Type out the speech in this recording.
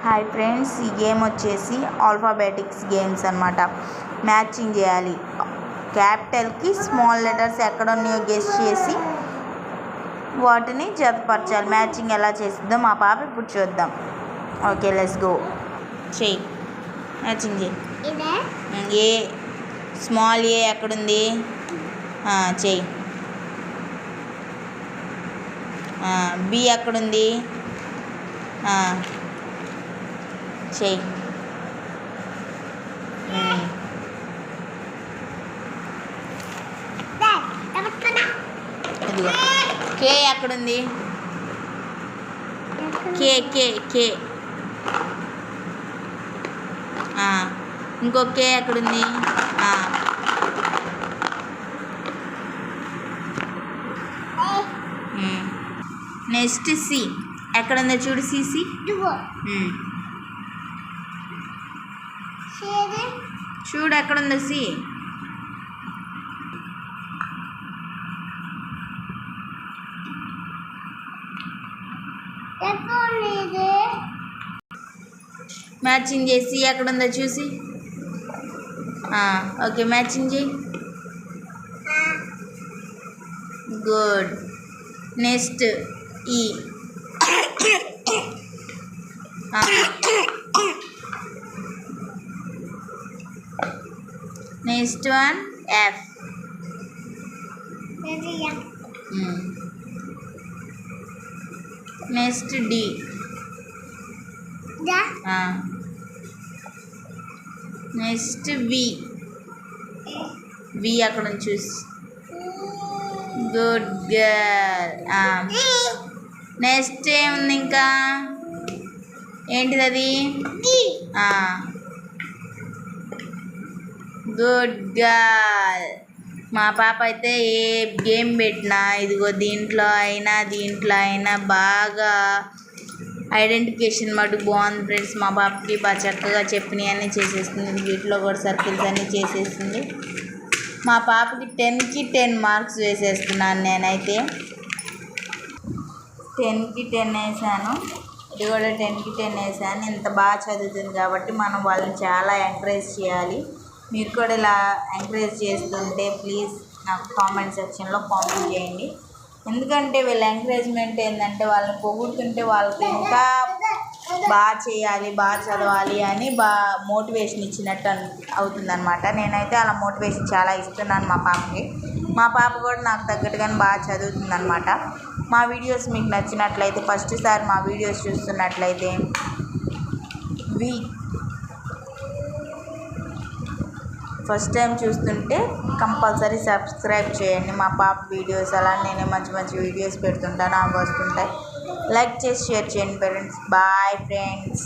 Hi friends, ఈ game వచ్చేసి alphabetics games అన్నమాట. మ్యాచింగ్ చేయాలి. క్యాపిటల్కి స్మాల్ లెటర్స్ ఎక్కడ ఉన్నాయో గెస్ చేసి వాటిని జతపరచాలి. మ్యాచింగ్ ఎలా చేస్తుందో మా పాప ఇప్పుడు చూద్దాం. Okay, let's go. చెయ్యి, మ్యాచింగ్ చేయి. ఏ స్మాల్ ఏ ఎక్కడుంది? చెయ్యి. బి ఎక్కడుంది? చెయ్యి. ఇదిగో కే ఎక్కడుంది? కే కే కే ఇంకో కే ఎక్కడుంది? నెక్స్ట్ సి ఎక్కడుందో చూడు. సిసి చూడు ఎక్కడుందో సి. మ్యాచింగ్ చేసి ఎక్కడుందో చూసి. ఓకే, మ్యాచింగ్ చేయి. Good. Next E. Next one F. Next D. Next V. V అక్కడ చూసి. Good girl. నెక్స్ట్ ఏముంది ఇంకా? ఏంటిది అది? Good girl. మా పాప అయితే ఏ గేమ్ పెట్టినా ఇదిగో దీంట్లో అయినా బాగా ఐడెంటిఫికేషన్ మటుకు బాగుంది ఫ్రెండ్స్. మా పాపకి బాగా చక్కగా చెప్పినవి అన్నీ చేసేస్తుంది. వీటిలో కూడా సర్కిల్స్ అన్నీ చేసేస్తుంది. మా పాపకి 10కి 10 మార్క్స్ వేసేస్తున్నాను నేనైతే. 10కి 10 వేసాను. ఇది కూడా 10కి 10 వేసాను. ఇంత బాగా చదువుతుంది కాబట్టి మనం వాళ్ళని చాలా ఎంకరేజ్ చేయాలి. మీరు కూడా ఇలా ఎంకరేజ్ చేస్తుంటే ప్లీజ్ నాకు కామెంట్ సెక్షన్లో కామెంట్ చేయండి. ఎందుకంటే వీళ్ళ ఎంకరేజ్మెంట్ ఏంటంటే వాళ్ళని పొగుడుతుంటే వాళ్ళకి ఇంకా బాగా చేయాలి, బాగా చదవాలి అని మోటివేషన్ ఇచ్చినట్టు అవుతుందన్నమాట. నేనైతే అలా మోటివేషన్ చాలా ఇస్తున్నాను మా పాపకి. మా పాప కూడా నాకు తగ్గట్టుగానే బాగా చదువుతుందన్నమాట. మా వీడియోస్ మీకు నచ్చినట్లయితే, ఫస్ట్ సారి మా వీడియోస్ చూస్తున్నట్లయితే ఫస్ట్ టైం చూస్తుంటే కంపల్సరీ సబ్స్క్రైబ్ చేయండి. మా పాప వీడియోస్ అలా నేనే మంచి మంచి వీడియోస్ పెడుతుంటాను, అవి వస్తుంటాయి. లైక్ చేసి షేర్ చేయండి ఫ్రెండ్స్. Bye friends.